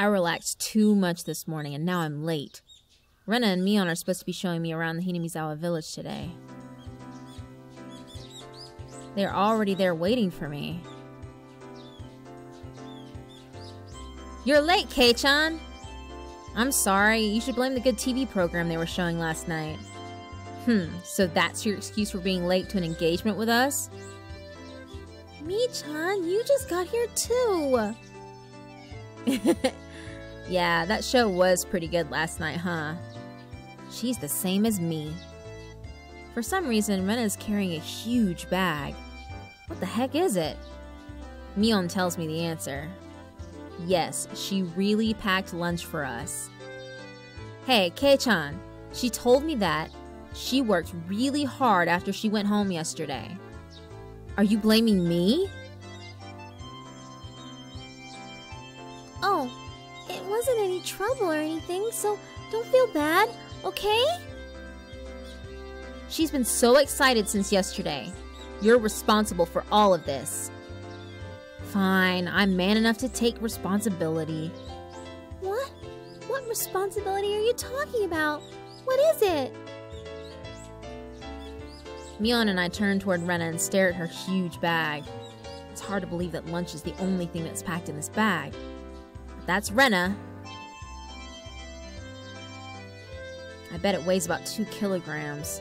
I relaxed too much this morning and now I'm late. Rena and Mion are supposed to be showing me around the Hinamizawa village today. They're already there waiting for me. You're late, Kei-chan! I'm sorry, you should blame the good TV program they were showing last night. So that's your excuse for being late to an engagement with us? Mi-chan, you just got here too! Yeah, that show was pretty good last night, huh? She's the same as me. For some reason, Rena is carrying a huge bag. What the heck is it? Mion tells me the answer. Yes, she really packed lunch for us. Hey, Kei-chan, she told me that she worked really hard after she went home yesterday. Are you blaming me? Oh, it wasn't any trouble or anything, so don't feel bad, okay? She's been so excited since yesterday. You're responsible for all of this. Fine, I'm man enough to take responsibility. What? What responsibility are you talking about? What is it? Mion and I turn toward Rena and stare at her huge bag. It's hard to believe that lunch is the only thing that's packed in this bag. But that's Rena. I bet it weighs about 2 kilograms.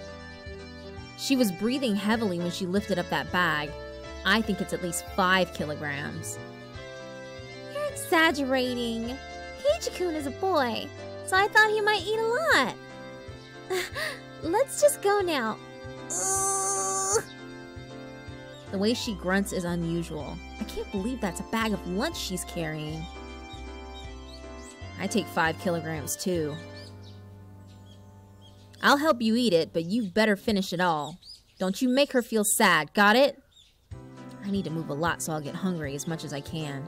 She was breathing heavily when she lifted up that bag. I think it's at least 5 kilograms. You're exaggerating. Keiji-kun is a boy, so I thought he might eat a lot. Let's just go now. The way she grunts is unusual. I can't believe that's a bag of lunch she's carrying. I take 5 kilograms too. I'll help you eat it, but you better finish it all. Don't you make her feel sad, got it? I need to move a lot so I'll get hungry as much as I can.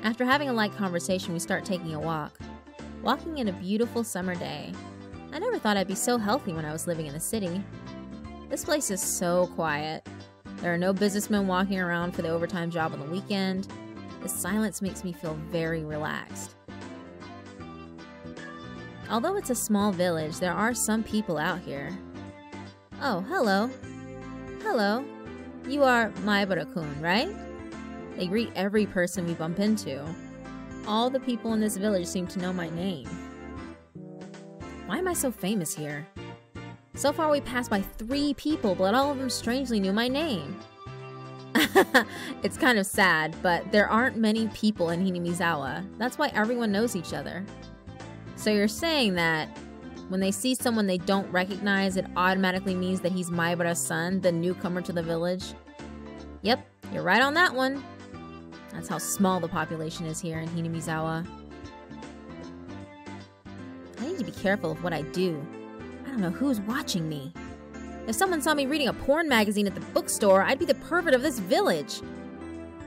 After having a light conversation, we start taking a walk. Walking in a beautiful summer day. I never thought I'd be so healthy when I was living in the city. This place is so quiet. There are no businessmen walking around for the overtime job on the weekend. The silence makes me feel very relaxed. Although it's a small village, there are some people out here. Oh, hello. Hello. You are Maibara-kun, right? They greet every person we bump into. All the people in this village seem to know my name. Why am I so famous here? So far we passed by 3 people, but all of them strangely knew my name. It's kind of sad, but there aren't many people in Hinamizawa. That's why everyone knows each other. So you're saying that when they see someone they don't recognize, it automatically means that he's Maibara's son, the newcomer to the village? Yep, you're right on that one. That's how small the population is here in Hinamizawa. I need to be careful of what I do. I don't know who's watching me. If someone saw me reading a porn magazine at the bookstore, I'd be the pervert of this village.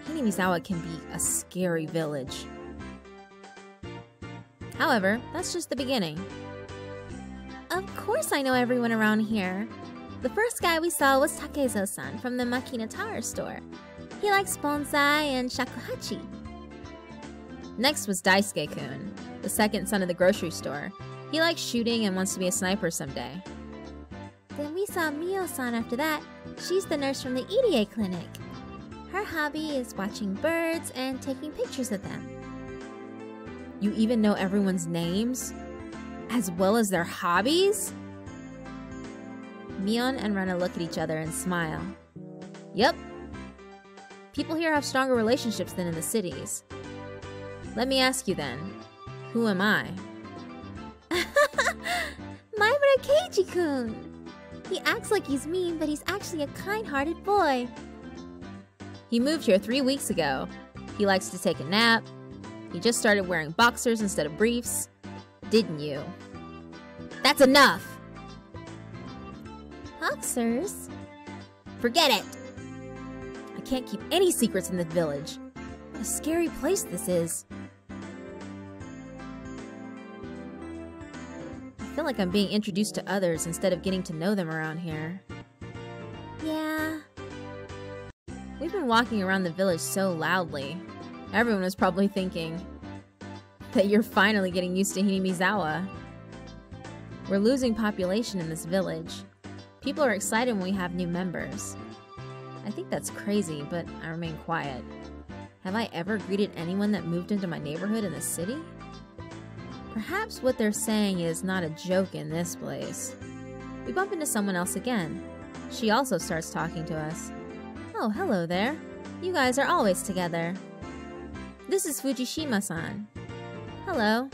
Hinamizawa can be a scary village. However, that's just the beginning. Of course I know everyone around here. The first guy we saw was Takezo-san from the Makina Tower store. He likes bonsai and shakuhachi. Next was Daisuke-kun, the second son of the grocery store. He likes shooting and wants to be a sniper someday. Then we saw Mio-san after that. She's the nurse from the EDA clinic. Her hobby is watching birds and taking pictures of them. You even know everyone's names? As well as their hobbies? Mion and Rena look at each other and smile. Yep. People here have stronger relationships than in the cities. Let me ask you then, who am I? Maibara Keiji-kun! He acts like he's mean, but he's actually a kind-hearted boy. He moved here 3 weeks ago. He likes to take a nap. He just started wearing boxers instead of briefs. Didn't you? That's enough! Boxers? Forget it! I can't keep any secrets in this village. What a scary place this is. I feel like I'm being introduced to others instead of getting to know them around here. Yeah. We've been walking around the village so loudly. Everyone is probably thinking that you're finally getting used to Hinamizawa. We're losing population in this village. People are excited when we have new members. I think that's crazy, but I remain quiet. Have I ever greeted anyone that moved into my neighborhood in the city? Perhaps what they're saying is not a joke in this place. We bump into someone else again. She also starts talking to us. Oh, hello there. You guys are always together. This is Fujishima-san. Hello.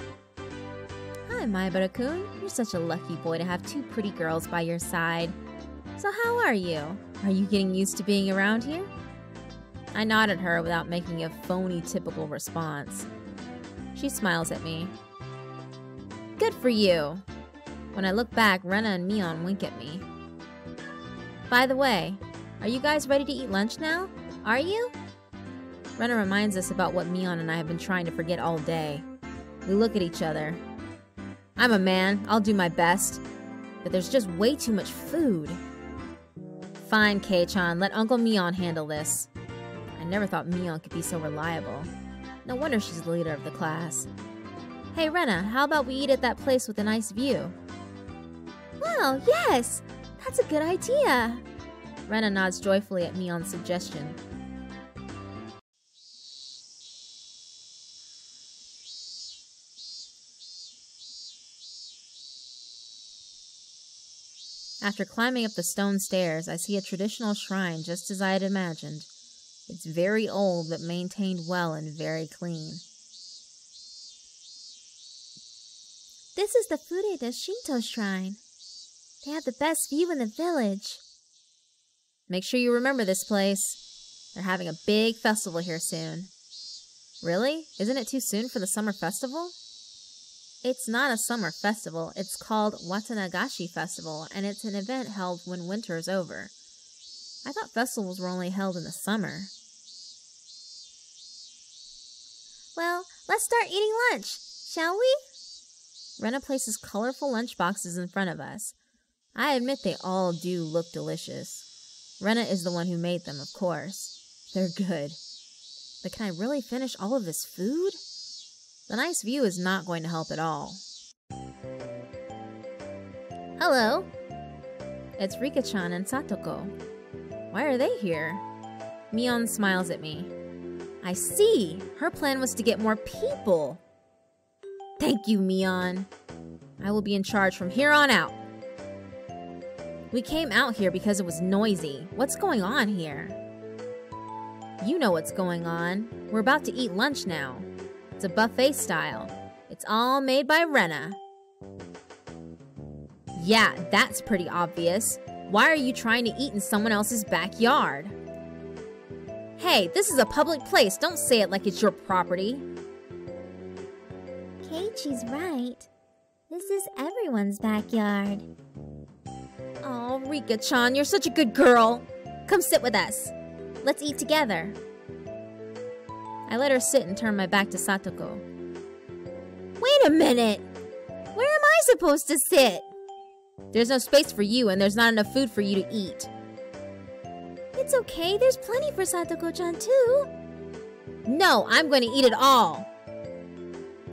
Hi, Maibara-kun. You're such a lucky boy to have 2 pretty girls by your side. So how are you? Are you getting used to being around here? I nod at her without making a phony typical response. She smiles at me. Good for you. When I look back, Rena and Mion wink at me. By the way, are you guys ready to eat lunch now? Are you? Rena reminds us about what Mion and I have been trying to forget all day. We look at each other. I'm a man, I'll do my best. But there's just way too much food. Fine, Kei-chan, let Uncle Mion handle this. I never thought Mion could be so reliable. No wonder she's the leader of the class. Hey Rena, how about we eat at that place with a nice view? Wow, yes! That's a good idea! Rena nods joyfully at Mion's suggestion. After climbing up the stone stairs, I see a traditional shrine just as I had imagined. It's very old, but maintained well and very clean. This is the Fureda Shinto shrine. They have the best view in the village. Make sure you remember this place. They're having a big festival here soon. Really? Isn't it too soon for the summer festival? It's not a summer festival, it's called Watanagashi Festival, and it's an event held when winter is over. I thought festivals were only held in the summer. Well, let's start eating lunch, shall we? Rena places colorful lunchboxes in front of us. I admit they all do look delicious. Rena is the one who made them, of course. They're good. But can I really finish all of this food? The nice view is not going to help at all. Hello. It's Rika-chan and Satoko. Why are they here? Mion smiles at me. I see. Her plan was to get more people. Thank you, Mion. I will be in charge from here on out. We came out here because it was noisy. What's going on here? You know what's going on. We're about to eat lunch now. It's a buffet style. It's all made by Rena. Yeah, that's pretty obvious. Why are you trying to eat in someone else's backyard? Hey, this is a public place. Don't say it like it's your property. Keiichi's right. This is everyone's backyard. Oh, Rika-chan, you're such a good girl. Come sit with us. Let's eat together. I let her sit and turn my back to Satoko. Wait a minute! Where am I supposed to sit? There's no space for you and there's not enough food for you to eat. It's okay, there's plenty for Satoko-chan too. No, I'm going to eat it all.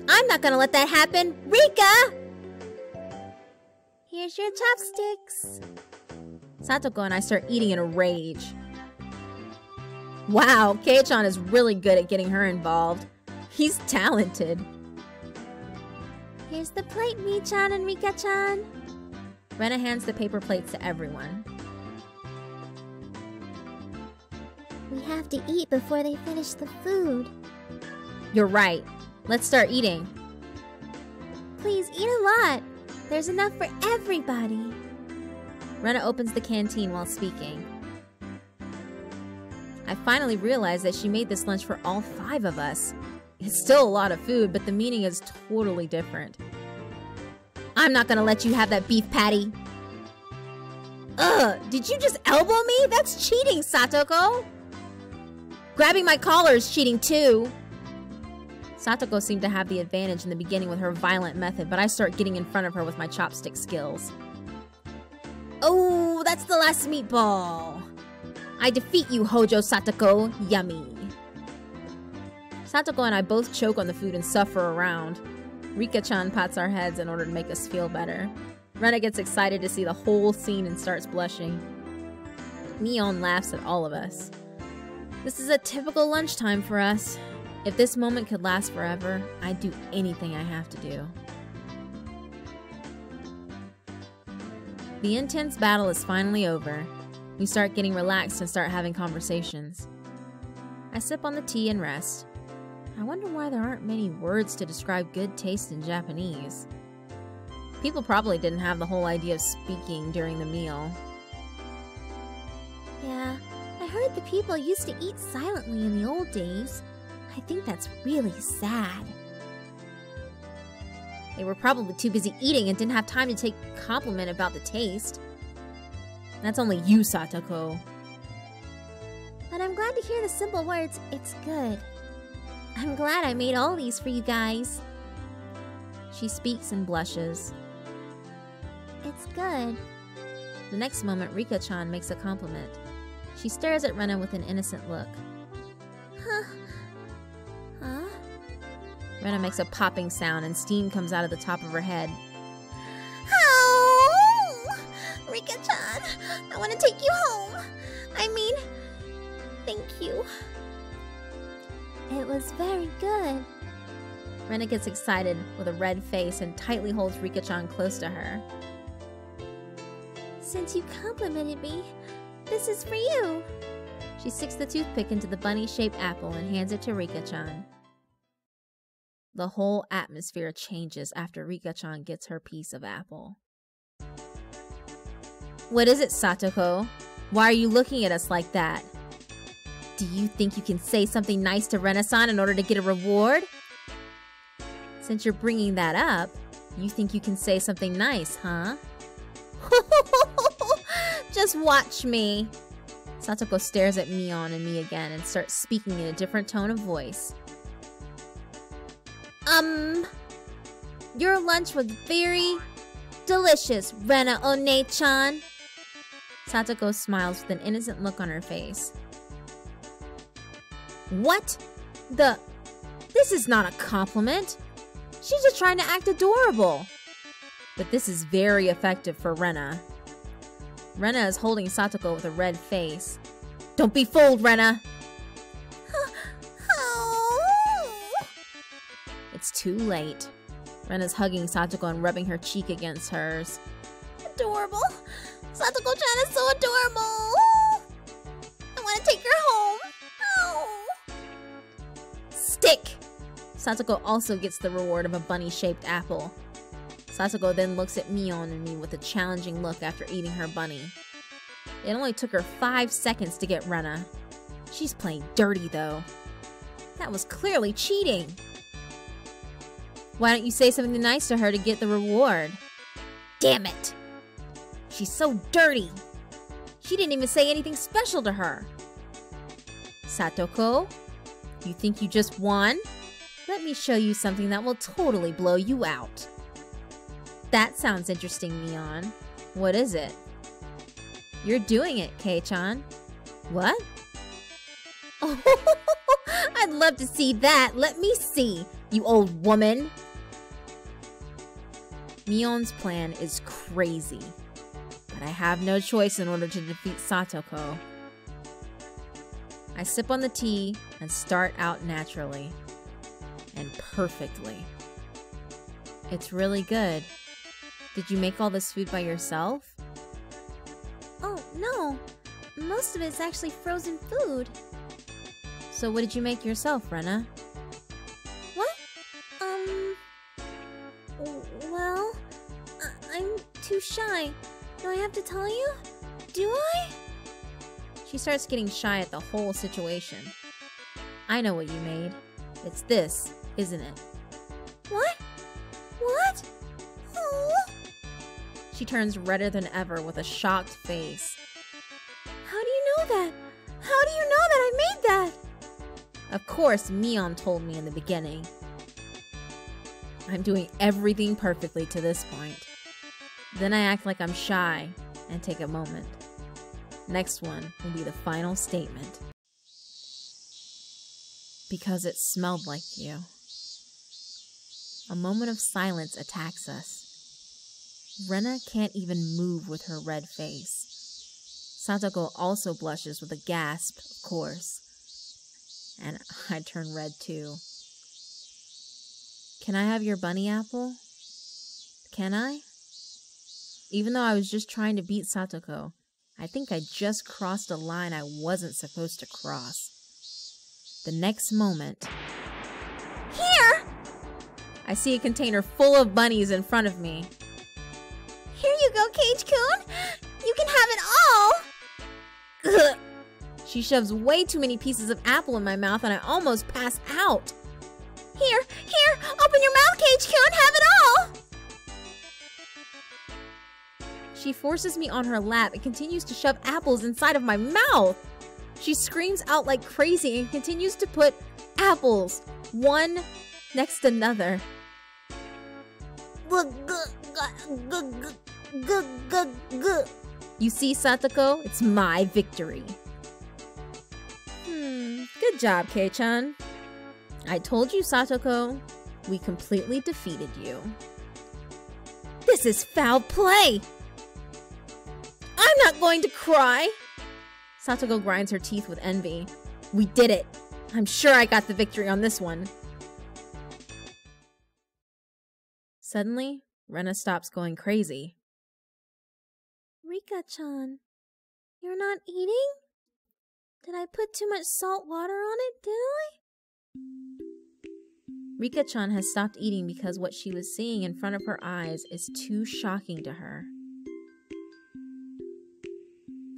I'm not going to let that happen. Rika! Here's your chopsticks. Satoko and I start eating in a rage. Wow, Kei-chan is really good at getting her involved. He's talented. Here's the plate, Mi-chan and Rika-chan. Rena hands the paper plates to everyone. We have to eat before they finish the food. You're right. Let's start eating. Please eat a lot. There's enough for everybody. Rena opens the canteen while speaking. I finally realized that she made this lunch for all 5 of us. It's still a lot of food, but the meaning is totally different. I'm not gonna let you have that beef patty. Ugh, did you just elbow me? That's cheating, Satoko. Grabbing my collar is cheating too. Satoko seemed to have the advantage in the beginning with her violent method, but I start getting in front of her with my chopstick skills. Oh, that's the last meatball. I defeat you, Hojo Satoko. Yummy. Satoko and I both choke on the food and suffer around. Rika-chan pats our heads in order to make us feel better. Rena gets excited to see the whole scene and starts blushing. Mion laughs at all of us. This is a typical lunchtime for us. If this moment could last forever, I'd do anything I have to do. The intense battle is finally over. We start getting relaxed and start having conversations. I sip on the tea and rest. I wonder why there aren't many words to describe good taste in Japanese. People probably didn't have the whole idea of speaking during the meal. Yeah, I heard the people used to eat silently in the old days. I think that's really sad. They were probably too busy eating and didn't have time to take compliment about the taste. That's only you, Satoko. But I'm glad to hear the simple words, "It's good." I'm glad I made all these for you guys. She speaks and blushes. It's good. The next moment, Rika-chan makes a compliment. She stares at Rena with an innocent look. Huh? Rena makes a popping sound and steam comes out of the top of her head. Oh! Rika-chan, I want to take you home. I mean, thank you. It was very good. Rena gets excited with a red face and tightly holds Rika-chan close to her. Since you complimented me, this is for you. She sticks the toothpick into the bunny-shaped apple and hands it to Rika-chan. The whole atmosphere changes after Rika-chan gets her piece of apple. What is it, Satoko? Why are you looking at us like that? Do you think you can say something nice to Rena-san in order to get a reward? Since you're bringing that up, you think you can say something nice, huh? Just watch me. Satoko stares at Mion and me again and starts speaking in a different tone of voice. Your lunch was very delicious, Rena One-chan. Satoko smiles with an innocent look on her face. What? This is not a compliment. She's just trying to act adorable. But this is very effective for Rena. Rena is holding Satoko with a red face. Don't be fooled, Rena. It's too late. Rena's hugging Satoko and rubbing her cheek against hers. Adorable. Satoko-chan is so adorable. I want to take her home. Oh. Stick! Satoko also gets the reward of a bunny-shaped apple. Satoko then looks at Mion and me with a challenging look after eating her bunny. It only took her 5 seconds to get Rena. She's playing dirty, though. That was clearly cheating. Why don't you say something nice to her to get the reward? Damn it! She's so dirty. She didn't even say anything special to her. Satoko, you think you just won? Let me show you something that will totally blow you out. That sounds interesting, Mion. What is it? You're doing it, Kei-chan. What? Oh, I'd love to see that. Let me see, you old woman. Mion's plan is crazy, but I have no choice in order to defeat Satoko. I sip on the tea and start out naturally. And perfectly. It's really good. Did you make all this food by yourself? Oh, no. Most of it's actually frozen food. So what did you make yourself, Rena? What? Well, I'm too shy. Do I have to tell you? Do I? She starts getting shy at the whole situation. I know what you made. It's this, isn't it? What? What? Oh. She turns redder than ever with a shocked face. How do you know that? How do you know that I made that? Of course, Mion told me in the beginning. I'm doing everything perfectly to this point. Then I act like I'm shy and take a moment. Next one will be the final statement. Because it smelled like you. A moment of silence attacks us. Rena can't even move with her red face. Satoko also blushes with a gasp, of course. And I turn red too. Can I have your bunny apple? Can I? Even though I was just trying to beat Satoko, I think I just crossed a line I wasn't supposed to cross. The next moment... Here! I see a container full of bunnies in front of me. Here you go, Cage-kun! You can have it all! Ugh. She shoves way too many pieces of apple in my mouth and I almost pass out. Here! Open your mouth, Cage-kun! Have it all! She forces me on her lap and continues to shove apples inside of my mouth. She screams out like crazy and continues to put apples, one next to another. You see, Satoko? It's my victory. Good job, Kei-chan. I told you, Satoko. We completely defeated you. This is foul play! I'm not going to cry! Satoko grinds her teeth with envy. We did it! I'm sure I got the victory on this one. Suddenly, Rena stops going crazy. Rika-chan, you're not eating? Did I put too much salt water on it, did I? Rika-chan has stopped eating because what she was seeing in front of her eyes is too shocking to her.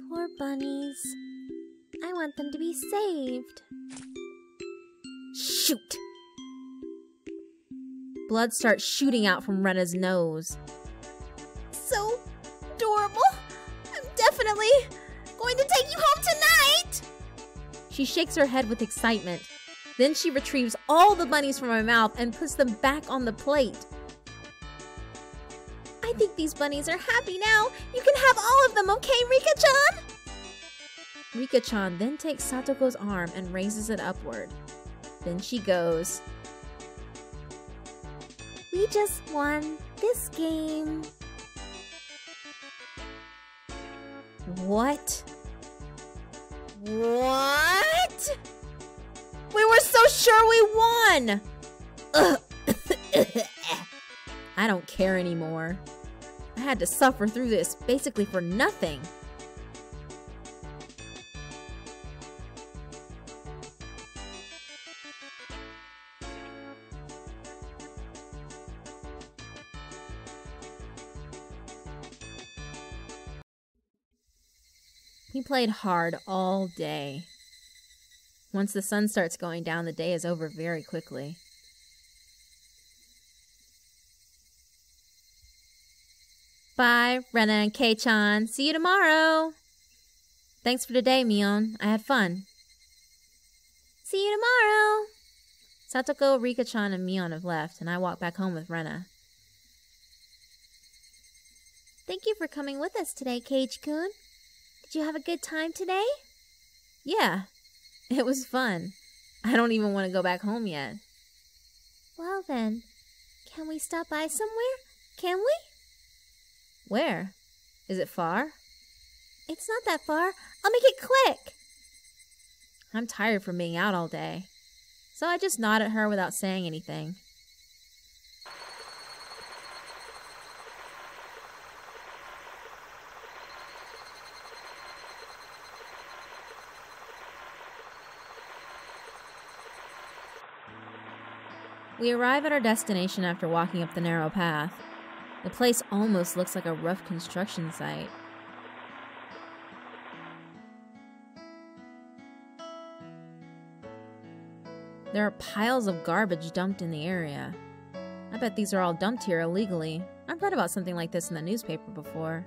Poor bunnies. I want them to be saved. Shoot! Blood starts shooting out from Rena's nose. So adorable. I'm definitely going to take you home tonight! She shakes her head with excitement. Then she retrieves all the bunnies from my mouth and puts them back on the plate. I think these bunnies are happy now. You can have all of them, okay, Rika-chan? Rika-chan then takes Satoko's arm and raises it upward. Then she goes, We just won this game. What? What? We were so sure we won! Ugh. I don't care anymore. I had to suffer through this, basically for nothing. He played hard all day. Once the sun starts going down, the day is over very quickly. Bye, Rena and Kei-chan. See you tomorrow. Thanks for today, Mion. I had fun. See you tomorrow. Satoko, Rika-chan, and Mion have left, and I walk back home with Rena. Thank you for coming with us today, Cage-kun. Did you have a good time today? Yeah, it was fun. I don't even want to go back home yet. Well then, can we stop by somewhere? Can we? Where? Is it far? It's not that far. I'll make it quick. I'm tired from being out all day, so I just nod at her without saying anything. We arrive at our destination after walking up the narrow path. The place almost looks like a rough construction site. There are piles of garbage dumped in the area. I bet these are all dumped here illegally. I've read about something like this in the newspaper before.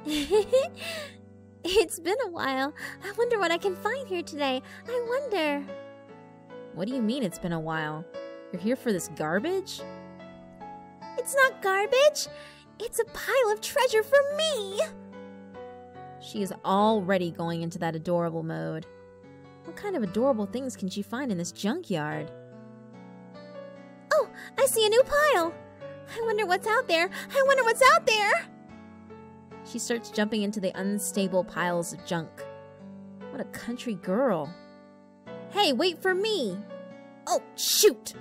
It's been a while. I wonder what I can find here today. I wonder. What do you mean it's been a while? You're here for this garbage? It's not garbage. It's a pile of treasure for me. She is already going into that adorable mode. What kind of adorable things can she find in this junkyard? Oh, I see a new pile. I wonder what's out there. I wonder what's out there. She starts jumping into the unstable piles of junk. What a country girl. Hey, wait for me! Oh, shoot!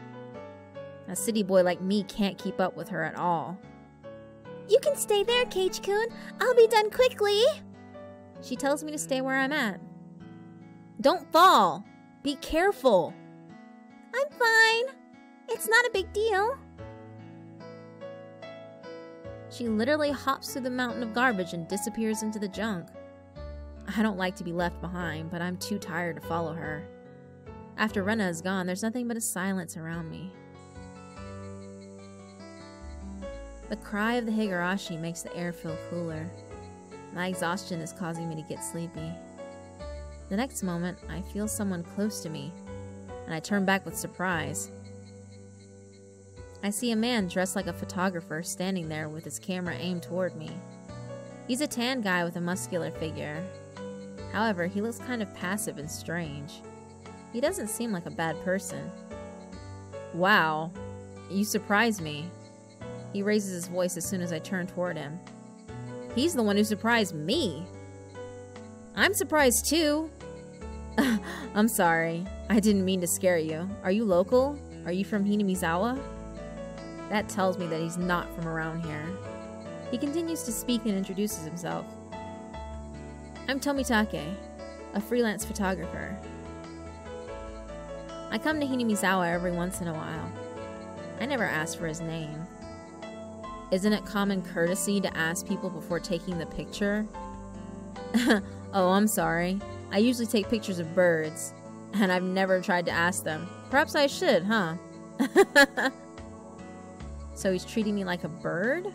A city boy like me can't keep up with her at all. You can stay there, Cage-kun. I'll be done quickly. She tells me to stay where I'm at. Don't fall! Be careful! I'm fine. It's not a big deal. She literally hops through the mountain of garbage and disappears into the junk. I don't like to be left behind, but I'm too tired to follow her. After Rena is gone, there's nothing but a silence around me. The cry of the Higurashi makes the air feel cooler. My exhaustion is causing me to get sleepy. The next moment, I feel someone close to me, and I turn back with surprise. I see a man dressed like a photographer standing there with his camera aimed toward me. He's a tan guy with a muscular figure. However, he looks kind of passive and strange. He doesn't seem like a bad person. Wow, you surprised me. He raises his voice as soon as I turn toward him. He's the one who surprised me. I'm surprised too. I'm sorry. I didn't mean to scare you. Are you local? Are you from Hinamizawa? That tells me that he's not from around here. He continues to speak and introduces himself. I'm Tomitake, a freelance photographer. I come to Hinamizawa every once in a while. I never ask for his name. Isn't it common courtesy to ask people before taking the picture? Oh, I'm sorry. I usually take pictures of birds, and I've never tried to ask them. Perhaps I should, huh? So he's treating me like a bird?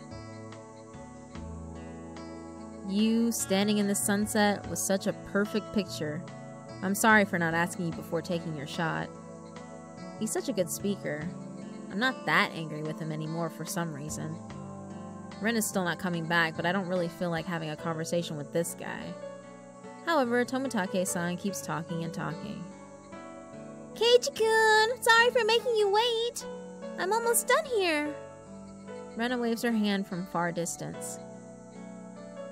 You standing in the sunset was such a perfect picture. I'm sorry for not asking you before taking your shot. He's such a good speaker. I'm not that angry with him anymore for some reason. Ren is still not coming back, but I don't really feel like having a conversation with this guy. However, Tomitake-san keeps talking and talking. Keiichi-kun, sorry for making you wait. I'm almost done here. Rena waves her hand from far distance.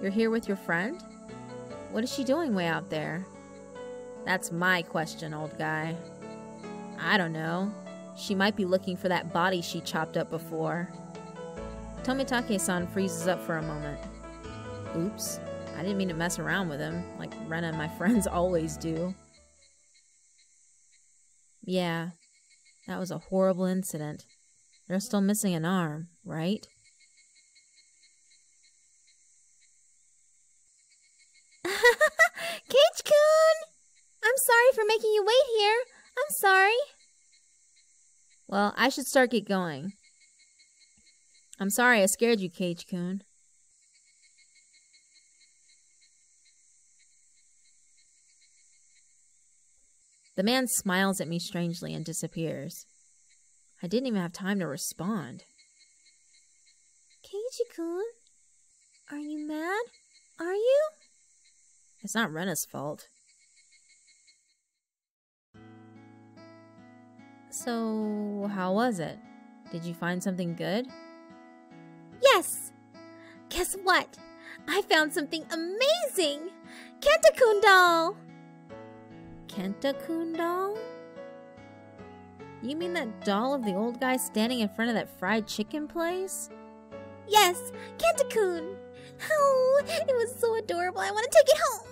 You're here with your friend? What is she doing way out there? That's my question, old guy. I don't know. She might be looking for that body she chopped up before. Tomitake-san freezes up for a moment. Oops, I didn't mean to mess around with him, like Rena and my friends always do. Yeah, that was a horrible incident. They're still missing an arm, right? Keiichi-kun! I'm sorry for making you wait here. I'm sorry. Well, I should start get going. I'm sorry I scared you, Keiichi-kun. The man smiles at me strangely and disappears. I didn't even have time to respond. Keiichi-kun? Are you mad? Are you? It's not Rena's fault. So, how was it? Did you find something good? Yes! Guess what? I found something amazing! Kenta-kun doll! Kenta-kun doll? You mean that doll of the old guy standing in front of that fried chicken place? Yes, Kenta-kun! Oh, it was so adorable. I want to take it home!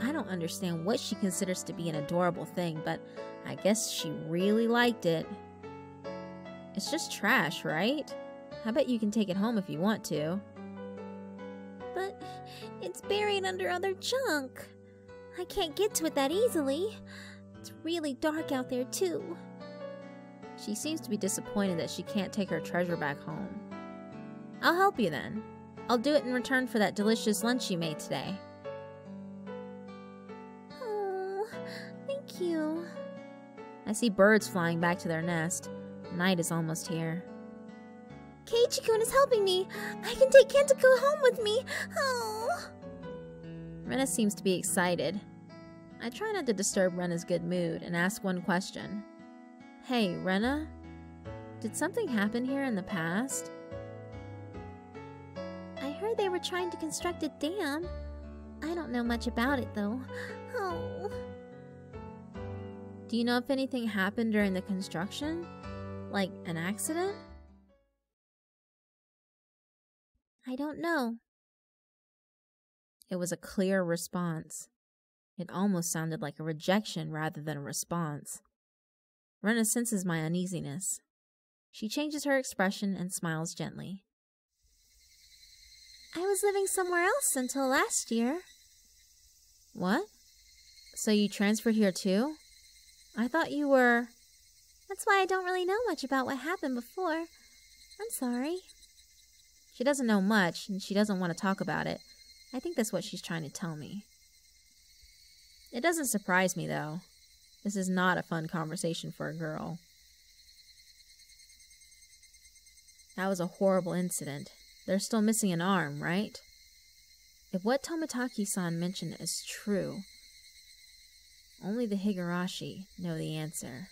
I don't understand what she considers to be an adorable thing, but I guess she really liked it. It's just trash, right? I bet you can take it home if you want to. But it's buried under other junk. I can't get to it that easily. It's really dark out there, too. She seems to be disappointed that she can't take her treasure back home. I'll help you then. I'll do it in return for that delicious lunch you made today. Oh, thank you. I see birds flying back to their nest. Night is almost here. Keiichi-kun is helping me. I can take Kenta-kun home with me. Oh. Rena seems to be excited. I try not to disturb Rena's good mood and ask one question. Hey, Rena? Did something happen here in the past? I heard they were trying to construct a dam. I don't know much about it, though. Oh. Do you know if anything happened during the construction? Like an accident? I don't know. It was a clear response. It almost sounded like a rejection rather than a response. Rena senses my uneasiness. She changes her expression and smiles gently. I was living somewhere else until last year. What? So you transferred here too? I thought you were... That's why I don't really know much about what happened before. I'm sorry. She doesn't know much, and she doesn't want to talk about it. I think that's what she's trying to tell me. It doesn't surprise me, though. This is not a fun conversation for a girl. That was a horrible incident. They're still missing an arm, right? If what Tomitake-san mentioned is true, only the Higurashi know the answer.